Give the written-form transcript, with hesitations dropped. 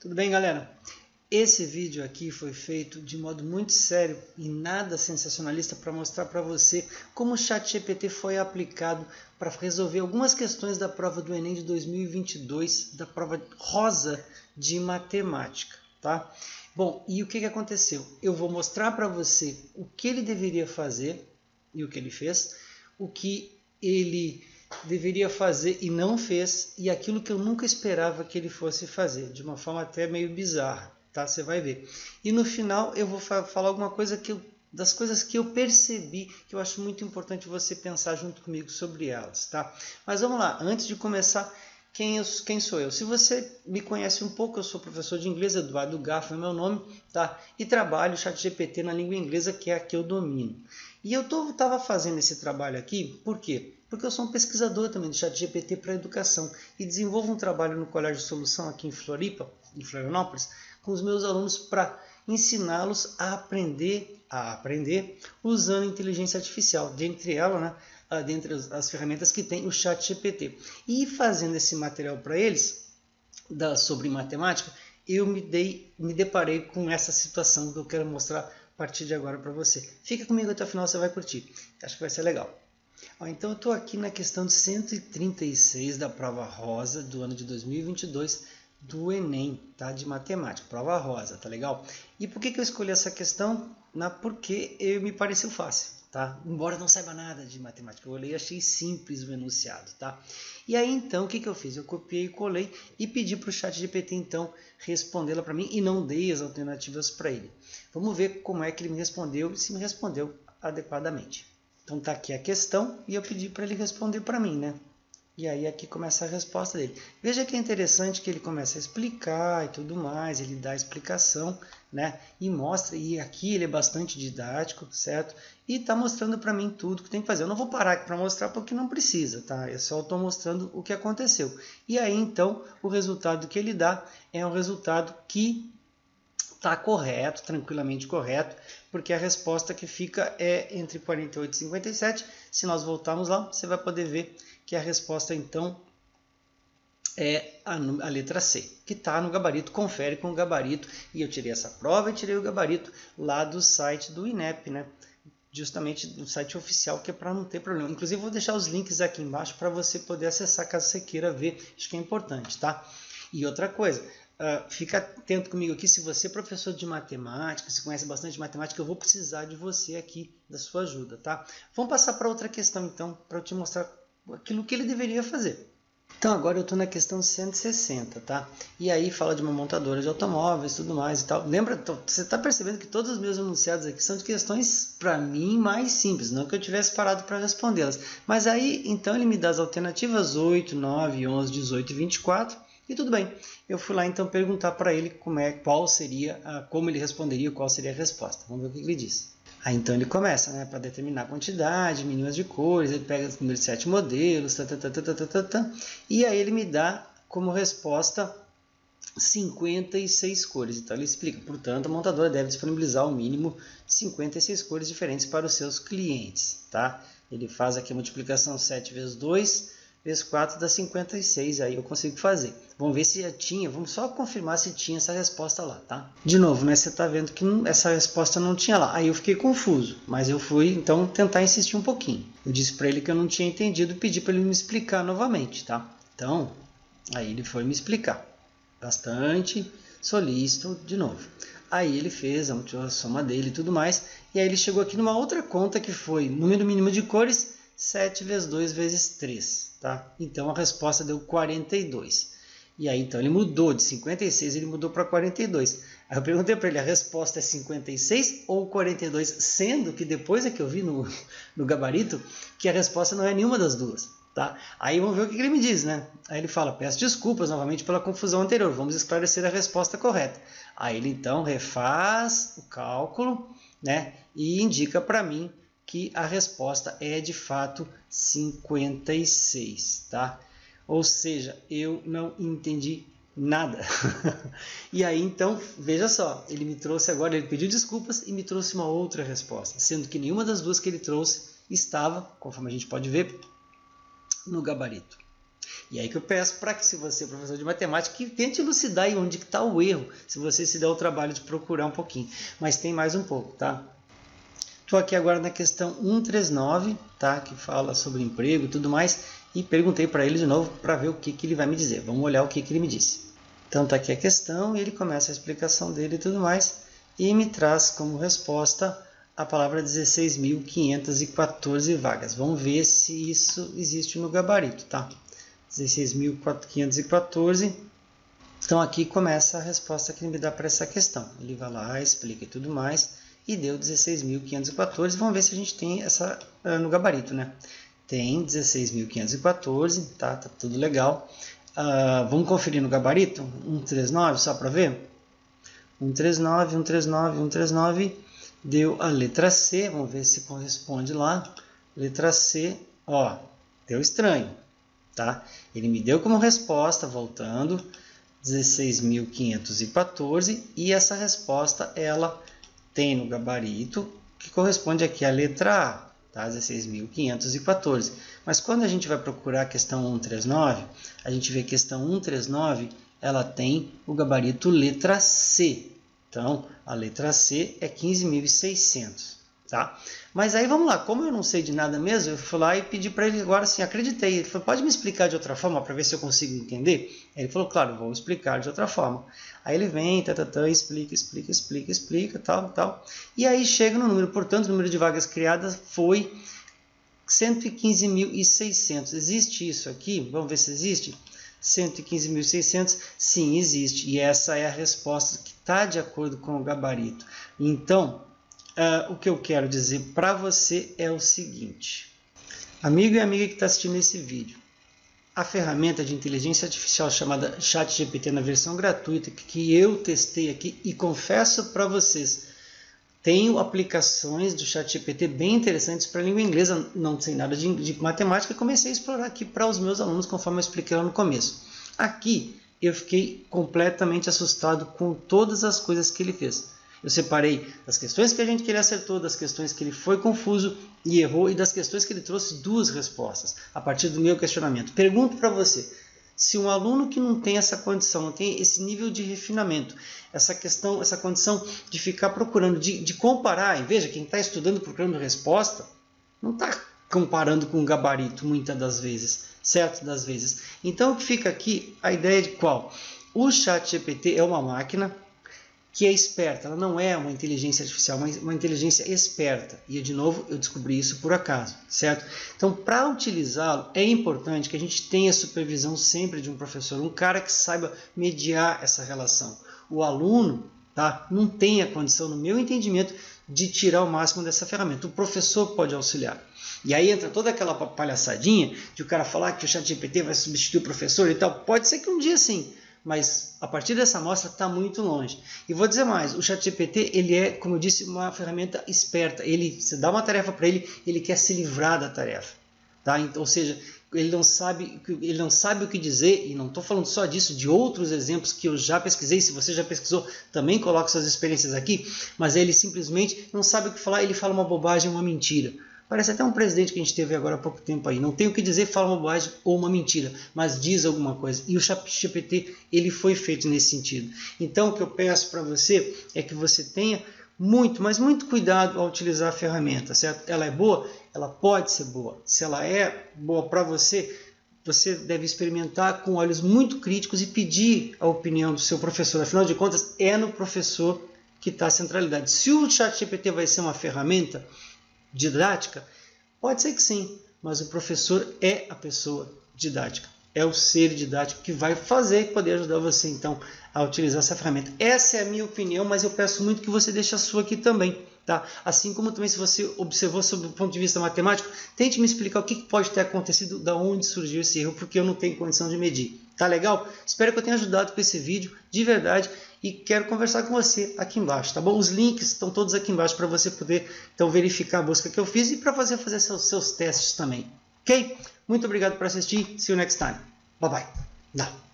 Tudo bem, galera? Esse vídeo aqui foi feito de modo muito sério e nada sensacionalista para mostrar para você como o ChatGPT foi aplicado para resolver algumas questões da prova do Enem de 2022, da prova rosa de matemática, tá? Bom, e o que aconteceu? Eu vou mostrar para você o que ele deveria fazer e o que ele fez, o que ele deveria fazer e não fez, e aquilo que eu nunca esperava que ele fosse fazer, de uma forma até meio bizarra, tá? Você vai ver. E no final eu vou falar alguma coisa das coisas que eu percebi, que eu acho muito importante você pensar junto comigo sobre elas, tá? Mas vamos lá, antes de começar, quem sou eu? Se você me conhece um pouco, eu sou professor de inglês, Eduardo Gaffo é meu nome, tá? E trabalho ChatGPT na língua inglesa, que é a que eu domino. E eu estava fazendo esse trabalho aqui, por quê? Porque eu sou um pesquisador também do ChatGPT para educação e desenvolvo um trabalho no Colégio Solução aqui em Floripa, em Florianópolis, com os meus alunos para ensiná-los a aprender usando inteligência artificial, dentre elas, né, dentre as ferramentas que tem o ChatGPT. E fazendo esse material para eles, sobre matemática, eu me deparei com essa situação que eu quero mostrar a partir de agora para você. Fica comigo até o final, você vai curtir. Acho que vai ser legal. Então eu estou aqui na questão de 136 da prova rosa do ano de 2022 do Enem, tá? De matemática, prova rosa, tá legal? E por que eu escolhi essa questão? Porque me pareceu fácil, tá? Embora não saiba nada de matemática, eu olhei e achei simples o enunciado, tá? E aí então o que eu fiz? Eu copiei e colei e pedi para o ChatGPT então respondê-la para mim e não dei as alternativas para ele. Vamos ver como é que ele me respondeu e se me respondeu adequadamente. Então tá aqui a questão e eu pedi para ele responder para mim, né? E aí aqui começa a resposta dele. Veja que é interessante que ele começa a explicar e tudo mais, ele dá a explicação, né? E mostra, e aqui ele é bastante didático, certo? E está mostrando para mim tudo que tem que fazer. Eu não vou parar aqui para mostrar porque não precisa, tá? Eu só estou mostrando o que aconteceu. E aí então o resultado que ele dá é um resultado que está correto, tranquilamente correto, porque a resposta que fica é entre 48 e 57. Se nós voltarmos lá, você vai poder ver que a resposta então é a letra C, que está no gabarito. Confere com o gabarito, e eu tirei essa prova e tirei o gabarito lá do site do INEP, né? Justamente do site oficial, que é para não ter problema. Inclusive vou deixar os links aqui embaixo para você poder acessar caso você queira ver, acho que é importante, tá? E outra coisa, fica atento comigo aqui, se você é professor de matemática, se conhece bastante de matemática, eu vou precisar de você aqui, da sua ajuda, tá? Vamos passar para outra questão então, para eu te mostrar aquilo que ele deveria fazer. Então agora eu estou na questão 160, tá? E aí fala de uma montadora de automóveis, tudo mais e tal. Lembra, você está percebendo que todos os meus enunciados aqui são de questões, para mim, mais simples, não que eu tivesse parado para respondê-las. Mas aí, então, ele me dá as alternativas 8, 9, 11, 18 e 24, e tudo bem. Eu fui lá então perguntar para ele como ele responderia, qual seria a resposta. Vamos ver o que ele diz. Aí então ele começa, né, para determinar a quantidade, mínimas de cores, ele pega os números de 7 modelos, e aí ele me dá como resposta 56 cores. Então ele explica, portanto, a montadora deve disponibilizar ao mínimo 56 cores diferentes para os seus clientes, tá? Ele faz aqui a multiplicação 7 vezes 2 vezes 4 dá 56, aí eu consigo fazer. Vamos ver se já tinha, vamos só confirmar se tinha essa resposta lá, tá? De novo, né, você está vendo que essa resposta não tinha lá. Aí eu fiquei confuso, mas eu fui então tentar insistir um pouquinho. Eu disse para ele que eu não tinha entendido, pedi para ele me explicar novamente, tá? Então, aí ele foi me explicar. Bastante solícito de novo. Aí ele fez a soma dele e tudo mais, e aí ele chegou aqui numa outra conta que foi número mínimo de cores, 7 vezes 2 vezes 3, tá? Então a resposta deu 42. E aí então ele mudou de 56, ele mudou para 42. Aí eu perguntei para ele, a resposta é 56 ou 42? Sendo que depois é que eu vi no gabarito que a resposta não é nenhuma das duas, tá? Aí vamos ver o que ele me diz, né? Aí ele fala, peço desculpas novamente pela confusão anterior, vamos esclarecer a resposta correta. Aí ele então refaz o cálculo, né? E indica para mim que a resposta é de fato 56, tá? Ou seja, eu não entendi nada. E aí então, veja só, ele me trouxe agora, ele pediu desculpas e me trouxe uma outra resposta, sendo que nenhuma das duas que ele trouxe estava, conforme a gente pode ver, no gabarito. E aí que eu peço para que, se você é professor de matemática, que tente elucidar aí onde está o erro, se você se der o trabalho de procurar um pouquinho. Mas tem mais um pouco, tá? Estou aqui agora na questão 139, tá? Que fala sobre emprego e tudo mais, e perguntei para ele de novo para ver o que ele vai me dizer. Vamos olhar o que ele me disse. Então está aqui a questão, e ele começa a explicação dele e tudo mais, e me traz como resposta a palavra 16.514 vagas. Vamos ver se isso existe no gabarito, tá? 16.514. Então aqui começa a resposta que ele me dá para essa questão. Ele vai lá, explica e tudo mais, e deu 16.514. Vamos ver se a gente tem essa no gabarito, né? Tem 16.514, tá? Tá tudo legal. Vamos conferir no gabarito? 139, só para ver? 139, 139, 139, deu a letra C, vamos ver se corresponde lá. Letra C, ó, deu estranho, tá? Ele me deu como resposta, voltando, 16.514, e essa resposta, ela tem no gabarito, que corresponde aqui à letra A, tá? 16.514. Mas quando a gente vai procurar a questão 139, a gente vê que a questão 139, ela tem o gabarito letra C. Então, a letra C é 15.600, tá? Mas aí vamos lá, como eu não sei de nada mesmo, eu fui lá e pedi para ele agora assim, acreditei. Ele falou, pode me explicar de outra forma para ver se eu consigo entender? Aí ele falou, claro, vou explicar de outra forma. Aí ele vem, explica, tal. E aí chega no número, portanto, o número de vagas criadas foi 115.600. Existe isso aqui? Vamos ver se existe? 115.600, sim, existe. E essa é a resposta que está de acordo com o gabarito. Então, o que eu quero dizer para você é o seguinte. Amigo e amiga que está assistindo esse vídeo, a ferramenta de inteligência artificial chamada ChatGPT na versão gratuita, que eu testei aqui e confesso para vocês, tenho aplicações do ChatGPT bem interessantes para a língua inglesa, não sei nada de matemática, e comecei a explorar aqui para os meus alunos, conforme eu expliquei lá no começo. Aqui eu fiquei completamente assustado com todas as coisas que ele fez. Eu separei das questões que ele acertou, das questões que ele foi confuso e errou, e das questões que ele trouxe duas respostas, a partir do meu questionamento. Pergunto para você, se um aluno que não tem essa condição, não tem esse nível de refinamento, essa questão, essa condição de ficar procurando, de comparar, e veja, quem está estudando procurando resposta, não está comparando com o gabarito muitas das vezes, certo? Das vezes. Então, o que fica aqui, a ideia de qual? O ChatGPT é uma máquina que é esperta, ela não é uma inteligência artificial, mas uma inteligência esperta. E, de novo, eu descobri isso por acaso, certo? Então, para utilizá-lo, é importante que a gente tenha supervisão sempre de um professor, um cara que saiba mediar essa relação. O aluno, tá, não tem a condição, no meu entendimento, de tirar o máximo dessa ferramenta. O professor pode auxiliar. E aí entra toda aquela palhaçadinha de o cara falar que o ChatGPT vai substituir o professor e tal. Pode ser que um dia sim, mas a partir dessa amostra está muito longe. E vou dizer mais, o ChatGPT, ele é, como eu disse, uma ferramenta esperta. Você dá uma tarefa para ele, ele quer se livrar da tarefa. Tá? Ou seja, ele não sabe o que dizer, e não estou falando só disso, de outros exemplos que eu já pesquisei. Se você já pesquisou, também coloque suas experiências aqui, mas ele simplesmente não sabe o que falar, ele fala uma bobagem, uma mentira. Parece até um presidente que a gente teve agora há pouco tempo aí. Não tem o que dizer, fala uma bobagem ou uma mentira, mas diz alguma coisa. E o ChatGPT, ele foi feito nesse sentido. Então, o que eu peço para você é que você tenha muito, mas muito cuidado ao utilizar a ferramenta, certo? Ela é boa? Ela pode ser boa. Se ela é boa para você, você deve experimentar com olhos muito críticos e pedir a opinião do seu professor. Afinal de contas, é no professor que está a centralidade. Se o ChatGPT vai ser uma ferramenta didática, pode ser que sim, mas o professor é a pessoa didática, é o ser didático que vai poder ajudar você então a utilizar essa ferramenta. Essa é a minha opinião, mas eu peço muito que você deixe a sua aqui também, tá? Assim como também, se você observou sob o ponto de vista matemático, tente me explicar o que pode ter acontecido, da onde surgiu esse erro, porque eu não tenho condição de medir. Tá legal? Espero que eu tenha ajudado com esse vídeo, de verdade, e quero conversar com você aqui embaixo, tá bom? Os links estão todos aqui embaixo para você poder então verificar a busca que eu fiz e para fazer seus testes também, ok? Muito obrigado por assistir. See you next time. Bye bye. Now.